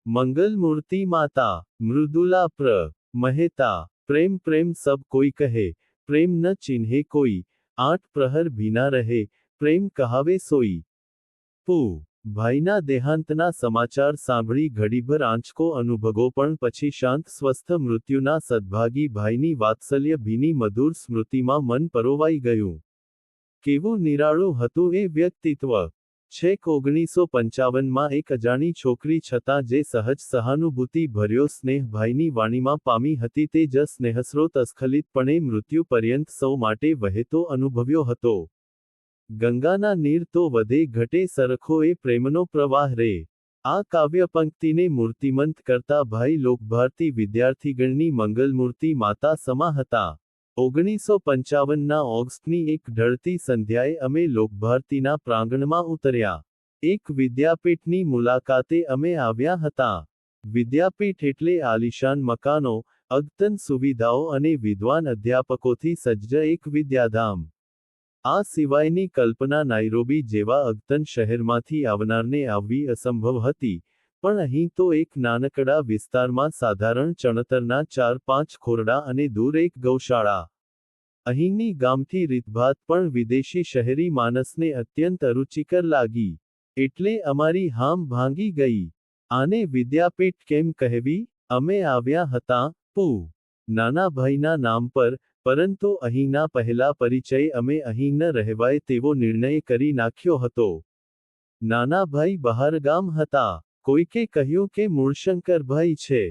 मंगल मूर्ति माता, मृदुला महेता। प्रेम प्रेम सब कोई कहे, प्रेम न चिन्हे कोई। 8 प्रहर भीना रहे, प्रेम कहावे सोई। પુ ભાઈના દેહાંતના સમાચાર સાંભળી ઘડીભર આંચકો અનુભવો પણ પછી શાંત સ્વસ્થ મૃત્યુના સદભાગી ભાઈની વાત્સલ્ય ભીની મધુર સ્મૃતિમાં મન પરોવાઈ ગયું. કેવું નિરાળું હતું એ વ્યક્તિત્વ! છેક 1955માં એક અજાણી છોકરી છતાં જે સહજ સહાનુભૂતિ ભર્યો સ્નેહ ભાઈની વાણીમાં પામી હતી તે જ સ્નેહસ્રોત અસ્ખલિતપણે મૃત્યુ પર્યંત સૌ માટે વહેતો અનુભવ્યો હતો. ગંગાના નીર તો વધે ઘટે સરખો એ પ્રેમનો પ્રવાહ રે. આ કાવ્ય પંક્તિને મૂર્તિમંત કરતા ભાઈ લોકભારતી વિદ્યાર્થીગણની મંગલમૂર્તિ માતા સમા હતા. 1955ના ઓગસ્ટની એક ઢળતી સંધ્યાએ અમે લોકભારતીના પ્રાંગણમાં ઉતર્યા. એક વિદ્યાપીઠની મુલાકાતે અમે આવ્યા હતા. વિદ્યાપીઠ એટલે આલિશાન મકાનો, અદ્યતન સુવિધાઓ અને વિદ્વાન અધ્યાપકોથી સજ્જ એક વિદ્યાધામ. આ સિવાયની કલ્પના નાઇરોબી જેવા અદ્યતન શહેરમાંથી આવનારને આવવી અસંભવ હતી, પણ અહીં તો એક નાનકડા વિસ્તારમાં સાધારણ ચણતરના 4-5 ખોરડા અને દૂર એક ગૌશાળા. અહીંની ગામઠી રીતભાત પણ વિદેશી શહેરી માનસને અત્યંત અરુચિકર લાગી. એટલે અમારી હામ ભાંગી ગઈ. આને વિદ્યાપીઠ કેમ કહેવી? અમે આવ્યા હતા પુ. નાના ભાઈના નામ પર, પરંતુ અહીંના પહેલા પરિચય અમે અહીં ન રહેવાય તેવો નિર્ણય કરી નાખ્યો હતો. નાના ભાઈ બહારગામ હતા. કોઈકે કહ્યું કે મૂળશંકરભાઈ છે.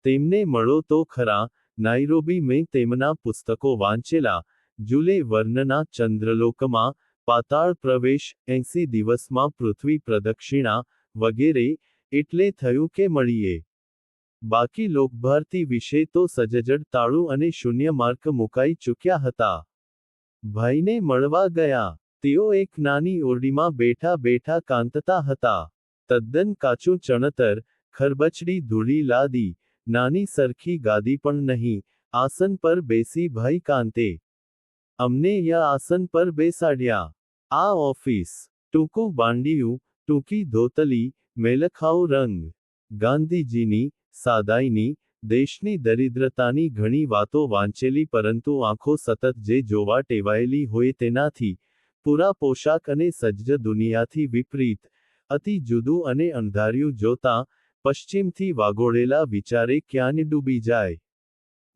તેમને મળો તો ખરા. નાઇરોબી મેં તેમના પુસ્તકો વાંચેલા, જુલે વર્નના ચંદ્રલોકમાં, પાતાળ પ્રવેશ, 80 દિવસમાં પૃથ્વી પ્રદક્ષિણા, વગેરે, એટલે થયું કે મળીએ. બાકી લોકભારતી વિશે તો સજજડ તાળું અને શૂન્ય માર્ક મુકાઈ ચૂક્યા હતા. ભાઈને મળવા ગયા. તેઓ એક નાની ઓરડીમાં બેઠા બેઠા કાંતતા હતા. તદ્દન કાચું ચણતર, ખરબચડી ધૂળી લાદી, નાની સરખી ગાદી પણ નહીં, આસન પર બેસી ભાઈ કાંતે. અમને યા આસન પર બેસાડ્યા. આ ઓફિસ. ટૂંકું બાંડિયું, ટૂંકી ધોતલી, મેલખાઉ રંગ. ગાંધીજીની, સાદાઈની, દેશની દરિદ્રતાની ઘણી વાતો વાંચેલી પરંતુ આંખો સતત જે જોવા ટેવાયેલી હોય તેનાથી, પૂરા પોશાક અને સજ્જ દુનિયાથી વિપરીત, અતિ જુદું અને અંધાર્યું જોતાં, પશ્ચિમથી વાગોળેલા વિચારે ક્યાં ડૂબી જાય.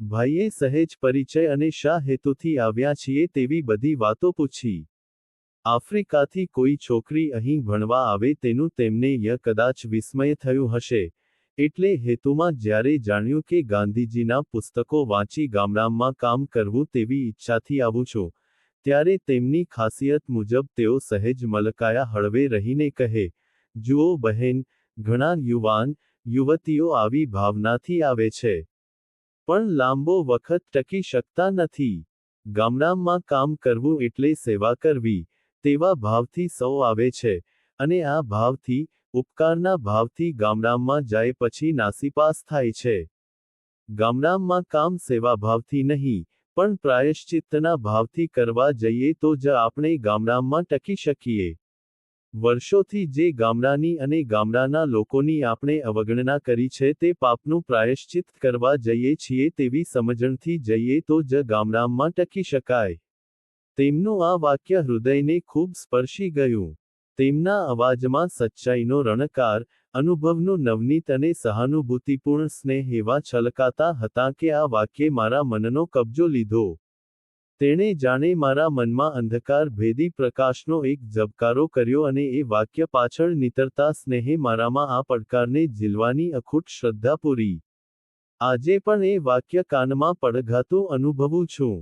ભાઈએ સહેજ પરિચય અને શા હેતુથી આવ્યા છીએ તેવી બધી વાતો પૂછી. આફ્રિકાથી કોઈ છોકરી અહીં ભણવા આવે તેનું તેમને કદાચ વિસ્મય થયું હશે. એટલે હેતુમાં જ્યારે જાણ્યું કે ગાંધીજીના પુસ્તકો વાંચી ગામડામાં કામ કરવું તેવી ઈચ્છાથી આવું છું, ત્યારે તેમની ખાસિયત મુજબ તેઓ સહેજ મલકાયા હળવે રહીને કહે, જુઓ બહેન, ઘણા યુવાન, યુવતીઓ આવી ભાવનાથી આવે છે. પણ લાંબો વખત ટકી શકતા નથી. ગામડામાં કામ કરવું એટલે સેવા કરવી, તેવા ભાવથી સૌ આવે છે, અને આ ભાવથી, ઉપકારના ભાવથી ગામડામાં જાય પછી નાસીપાસ થાય છે. ગામડામાં કામ સેવાભાવથી નહીં, પણ પ્રાયશ્ચિત્તના ભાવથી કરવા જઈએ તો જ આપણે ગામડામાં ટકી શકીએ. વર્ષોથી જે ગામડાની અને ગામડાના લોકોની આપણે અવગણના કરી છે તે પાપનું પ્રાયશ્ચિત્ત કરવા જઈએ છીએ તેવી સમજણથી જઈએ તો જ ગામડામાં ટકી શકાય. તેમનું આ વાક્ય હૃદયને ખૂબ સ્પર્શી ગયું. તેમના અવાજમાં સચ્ચાઈનો રણકાર, અનુભવનું નવનીત અને સહાનુભૂતિપૂર્ણ સ્નેહ એવા છલકાતા હતા કે આ વાક્યે મારા મનનો કબજો લીધો. તેણે જાણે મારા મનમાં અંધકાર ભેદી પ્રકાશનો એક ઝબકારો કર્યો અને એ વાક્ય પાછળ નીતરતા સ્નેહે મારામાં આ પડકારને ઝીલવાની અખૂટ શ્રદ્ધા પૂરી. આજે પણ એ વાક્ય કાનમાં પડઘાતું અનુભવું છું.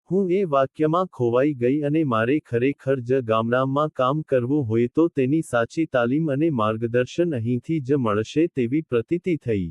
હું એ વાક્યમાં ખોવાઈ ગઈ અને મારે ખરેખર જ ગામડામાં કામ કરવું હોય તો તેની સાચી તાલીમ અને માર્ગદર્શન અહીંથી જ મળશે તેવી પ્રતીતિ થઈ.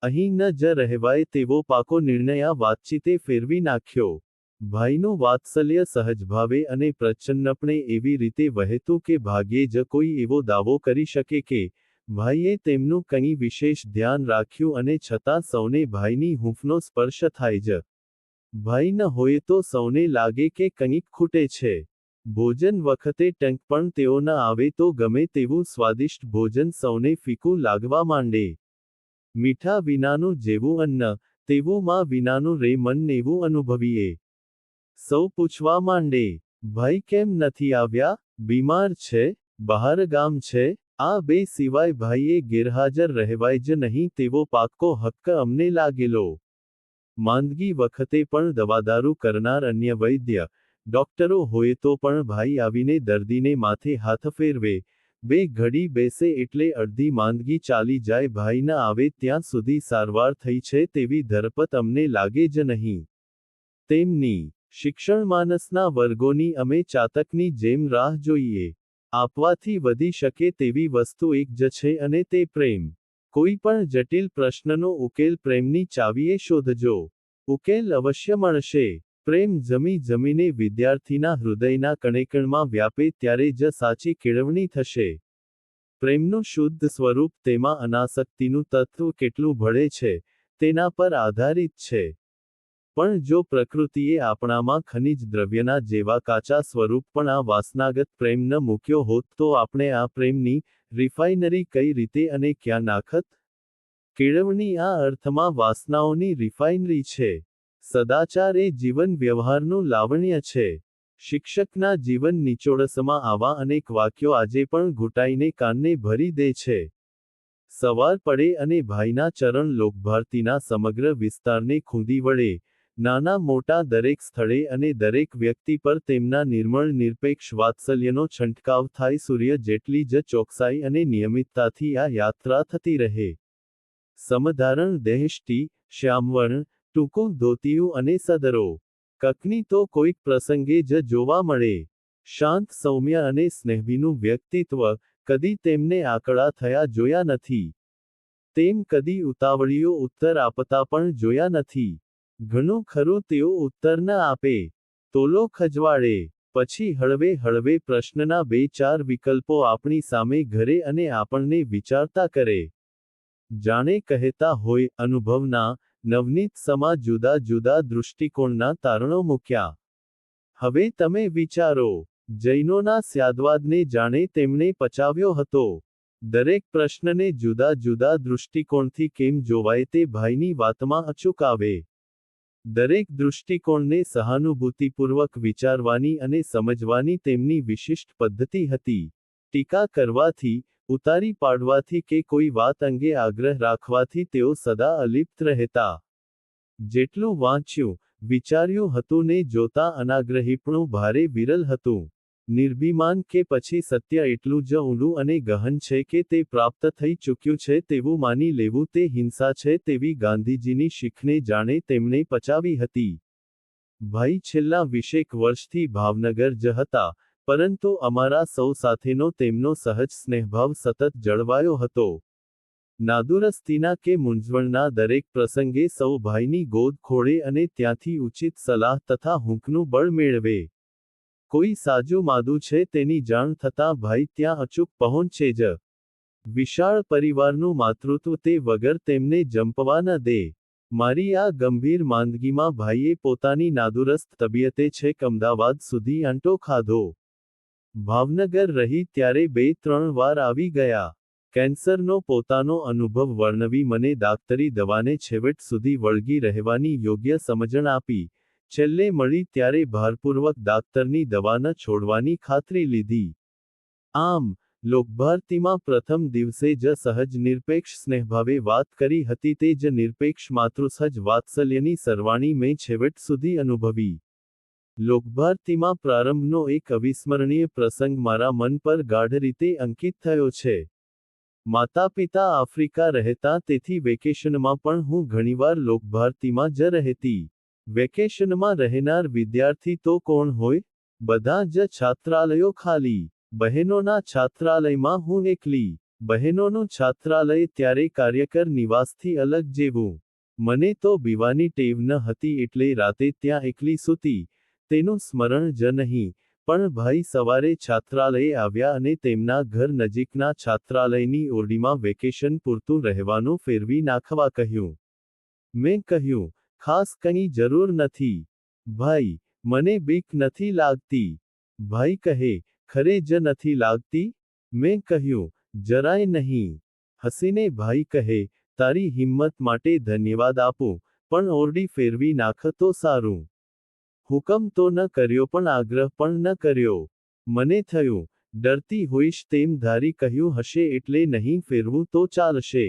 અહીં ન જ રહેવાય તેવો પાકો નિર્ણય આ વાતચીતે ફેરવી નાખ્યો. ભાઈનું વાત્સલ્ય સહજભાવે અને પ્રચ્છન્નપણે એવી રીતે વહેતું કે ભાગ્યે જ કોઈ એવો દાવો કરી શકે કે, ભાઈએ તેમનું કંઈ વિશેષ ધ્યાન રાખ્યું અને છતાં સૌને ભાઈની હૂંફનો સ્પર્શ થાય જ. ભાઈ ન હોય તો સૌને લાગે કે કંઈક ખૂટે છે. ભોજન વખતે ટંક પણ તેઓ ન આવે તો ગમે તેવું સ્વાદિષ્ટ ભોજન સૌને ફીકું લાગવા માંડે. મીઠા વિનાનું જેવું અન્ન, તેવું માં વિનાનું રે મન નેવું અનુભવીએ. સૌ પૂછવા માંડે, ભાઈ કેમ નથી આવ્યા? બીમાર છે? બહાર ગામ છે? આ બે સિવાય ભાઈએ ગેરહાજર રહેવાય જ નહીં તેવો પાક્કો હક્ક અમને લાગેલો. માંદગી વખતે પણ દવાદારૂ કરનાર અન્ય વૈદ્ય, ડોક્ટરો હોય તો પણ ભાઈ આવીને દર્દીને માથે હાથ ફેરવે, બે ઘડી બેસે એટલે અડધી માંદગી ચાલી જાય. ભાઈ ન આવે ત્યાં સુધી સારવાર થઈ છે તેવી ધરપત અમને લાગે જ નહીં. તેમની શિક્ષણમાનસના વર્ગોની અમે ચાતકની જેમ રાહ જોઈએ. આપવાથી વધી શકે તેવી વસ્તુ એક જ છે અને તે પ્રેમ. કોઈ પણ જટિલ પ્રશ્નનો ઉકેલ પ્રેમની ચાવીએ શોધજો. ઉકેલ અવશ્ય મળશે. પ્રેમ જમી જમીને વિદ્યાર્થીના હૃદયના કણેકણમાં વ્યાપે ત્યારે જ સાચી કેળવણી થશે. પ્રેમનું શુદ્ધ સ્વરૂપ, તેમાં અનાસક્તિનું તત્વ કેટલું ભળે છે, તેના પર આધારિત છે. પણ જો પ્રકૃતિએ આપણામાં ખનિજ દ્રવ્યના જેવા કાચા સ્વરૂપ પણ આ વાસનાગત પ્રેમ ન મૂક્યો હોત તો આપણે આ પ્રેમની રિફાઇનરી કઈ રીતે અને ક્યાં નાખત? કેળવણી આ અર્થમાં વાસનાઓની રિફાઇનરી છે. સદાચાર એ જીવન વ્યવહારનું લાવણ્ય છે. શિક્ષકના જીવન નિચોડસમાં આવા અનેક વાક્યો આજે પણ ઘૂંટાઈને કાનને ભરી દે છે. સવાર પડે અને ભાઈના ચરણ લોકભારતીના સમગ્ર વિસ્તારને ખૂંદી વળે, નાના મોટા દરેક સ્થળે અને દરેક વ્યક્તિ પર તેમના નિર્મળ નિરપેક્ષ વાત્સલ્યનો છંટકાવ થાય. સૂર્ય જેટલી જ ચોકસાઈ અને નિયમિતતાથી આ યાત્રા થતી રહે. સમધારણ દેહષ્ટી, શ્યામવર્ણ, ટૂંકું ધોતિયું અને સદરો. કકની તો કોઈક પ્રસંગે જ જોવા મળે. શાંત સૌમ્ય અને સ્નેહભીનું વ્યક્તિત્વ, કદી તેમને આકળા થયા જોયા નથી. તેમ કદી ઉતાવળીઓ ઉત્તર આપતા પણ જોયા નથી. ઘણું ખરું તેઓ ઉત્તર ન આપે, તોલો ખજવાડે, પછી હળવે હળવે પ્રશ્નના બે ચાર વિકલ્પો આપણી સામે ઘરે અને આપણને વિચારતા કરે. જાણે કહેતા હોય, અનુભવના નવનીત સમા જુદા જુદા દૃષ્ટિકોણના તારણો મૂક્યા. હવે તમે વિચારો, જૈનોના સ્યાદવાદને જાણે તેમણે પચાવ્યો હતો. દરેક પ્રશ્નને જુદા જુદા દૃષ્ટિકોણથી કેમ જોવાય તે ભાઈની વાતમાં અચૂક આવે. દરેક દૃષ્ટિકોણને સહાનુભૂતિપૂર્વક વિચારવાની અને સમજવાની તેમની વિશિષ્ટ પદ્ધતિ હતી. ટીકા કરવાથી, ઉતારી પાડવાથી કે કોઈ વાત અંગે આગ્રહ રાખવાથી તેઓ સદા અલિપ્ત રહેતા. જેટલું વાંચ્યું, વિચાર્યું હતું ને જોતા અનાગ્રહીપણું ભારે વિરલ હતું. નિર્ભિમાન કે પછી સત્ય એટલું જ ઊંડું અને ગહન છે કે તે પ્રાપ્ત થઈ ચૂક્યું છે તેવું માની લેવું તે હિંસા છે તેવી ગાંધીજીની શીખને જાણે તેમણે પચાવી હતી. ભાઈ છેલ્લા 20 વર્ષથી ભાવનગર જ હતા, પરંતુ અમારા સૌ સાથેનો તેમનો સહજ સ્નેહભાવ સતત જળવાયો હતો. નાદુરસ્તીના કે મૂંઝવણના દરેક પ્રસંગે સૌ ભાઈની ગોદ ખોળે અને ત્યાંથી ઉચિત સલાહ તથા હૂંકનું બળ મેળવે. કોઈ સાજું માદું છે તેની જાણ થતાં ભાઈ ત્યાં અચૂક પહોંચે જ. વિશાળ પરિવારનું માતૃત્વ તે વગર તેમને જંપવા ન દે. મારી આ ગંભીર માંદગીમાં ભાઈએ પોતાની નાદુરસ્ત તબિયતે છેક અમદાવાદ સુધી આંટો ખાધો. ભાવનગર રહી ત્યારે 2-3 વાર આવી ગયા. કેન્સરનો પોતાનો અનુભવ વર્ણવી મને દાક્તરી દવાને છેવટ સુધી વળગી રહેવાની યોગ્ય સમજણ આપી. છેલ્લે મળી ત્યારે ભારપૂર્વક દાક્તરની દવા ન છોડવાની ખાતરી લીધી. આમ, લોકભારતીમાં પ્રથમ દિવસે જ સહજ નિરપેક્ષ સ્નેહભાવે વાત કરી હતી તે જ નિરપેક્ષ માતૃસહજ વાત્સલ્યની સરવાણી મેં છેવટ સુધી અનુભવી. લોકભારતીમાં પ્રારંભનો એક અવિસ્મરણીય પ્રસંગ મારા મન પર ગાઢ રીતે અંકિત થયો છે. માતાપિતા આફ્રિકા રહેતા તેથી વેકેશનમાં પણ હું ઘણીવાર લોકભારતીમાં જ રહેતી. વેકેશનમાં રહેનાર વિદ્યાર્થી તો કોણ હોય? બધા જ છાત્રાલયો ખાલી. બહેનોના છાત્રાલયમાં હું એકલી. બહેનોનું છાત્રાલય ત્યારે કાર્યકર નિવાસથી અલગ જેવું. મને તો બીવાની ટેવ ન હતી એટલે રાતે ત્યાં એકલી સૂતી, તેનું સ્મરણ જ નહીં. પણ ભાઈ સવારે છાત્રાલયે આવ્યા અને તેમના ઘર નજીકના છાત્રાલયની ઓરડીમાં વેકેશન પૂરતું રહેવાનું ફેરવી નાખવા કહ્યું. મેં કહ્યું, ખાસ કંઈ જરૂર નથી. ભાઈ, મને બીક નથી લાગતી. ભાઈ કહે, ખરે જ નથી લાગતી? મેં કહ્યું, જરાય નહીં. હસીને ભાઈ કહે, તારી હિંમત માટે ધન્યવાદ આપું, પણ ઓરડી ફેરવી નાખ તો સારું. હુકમ તો ન કર્યો પણ આગ્રહ પણ ન કર્યો. મને થયું, ડરતી હોઈશ તેમ ધારી કહ્યું હશે એટલે નહીં ફેરવું તો ચાલશે.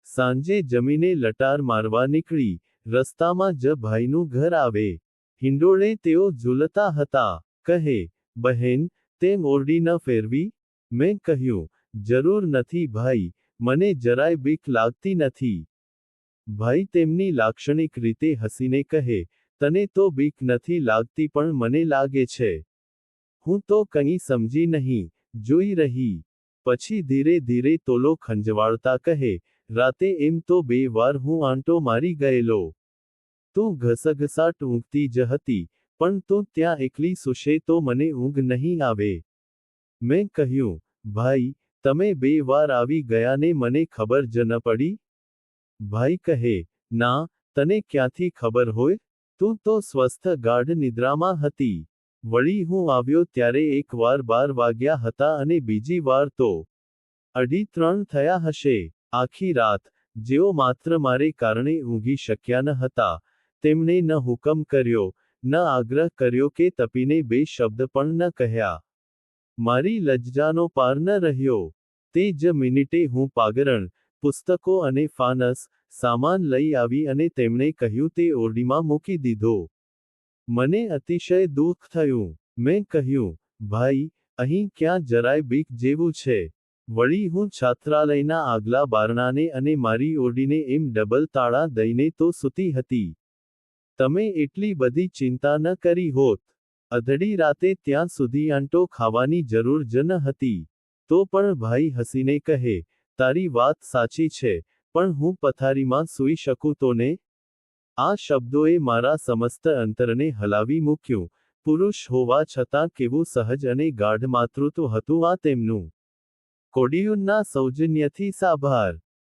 સાંજે જમીને લટાર મારવા નીકળી, રસ્તામાં જ ભાઈનું ઘર આવે. હિંડોળે તેઓ ઝૂલતા હતા. કહે, બહેન, તેમ ઓરડી ન ફેરવી? મેં કહ્યું, જરૂર નથી ભાઈ, મને જરાય બીક લાગતી નથી. ભાઈ તેમની લાક્ષણિક રીતે હસીને કહે, તને તો બીક નથી લાગતી પણ મને લાગે છે. હું તો કંઈ સમજી નહીં, જોઈ રહી. પછી ધીરે ધીરે તોલો ખંજવાળતા કહે, રાતે એમ તો 2 વાર હું આંટો મારી ગયેલો. તું ઘસઘસાટ ઊંઘતી જ હતી, પણ તું ત્યાં એકલી સૂશે તો મને ઊંઘ નહીં આવે. મેં કહ્યું, ભાઈ, તમે 2 વાર આવી ગયાને મને ખબર જ ન પડી? ભાઈ કહે, ના, તને ક્યાંથી ખબર હોય? તું તો સ્વસ્થ ગાઢ નિદ્રામાં હતી. વળી હું આવ્યો ત્યારે એક વાર 12 વાગ્યા હતા અને બીજી વાર તો 2:30 થયા હશે. આખી રાત, જેઓ માત્ર મારે કારણે ઊંઘી શક્યા ન હતા, તેમણે ન હુકમ કર્યો, ન આગ્રહ કર્યો કે તપીને 2 શબ્દ પણ ન કહ્યા. મારી લજ્જાનો પાર ન રહ્યો. તે જ મિનિટે હું પાગરણ, પુસ્તકો અને ફાનસ, સામાન લઈ આવી અને તેમણે કહ્યું તે ઓરડીમાં મૂકી દીધો. મને અતિશય દુઃખ થયું. મેં કહ્યું, ભાઈ, અહીં ક્યાં જરાય બીક જેવું છે. વળી હું છાત્રાલયના આગલા બારણાને અને મારી ઓરડીને એમ ડબલ તાળા દઈને તો સૂતી હતી. તમે એટલી બધી ચિંતા ન કરી હોત. અધડી રાતે ત્યાં સુધી આંટો ખાવાની જરૂર જ ન હતી. તો પણ ભાઈ હસીને કહે, તારી વાત સાચી છે, પણ હું પથારીમાં સૂઈ શકું તો ને? આ શબ્દોએ મારા સમસ્ત અંતરને હલાવી મૂક્યું. પુરુષ હોવા છતાં કેવું સહજ અને ગાઢ માતૃત્વ હતું આ તેમનું. કોડિયુનના સૌજન્યથી સાભાર.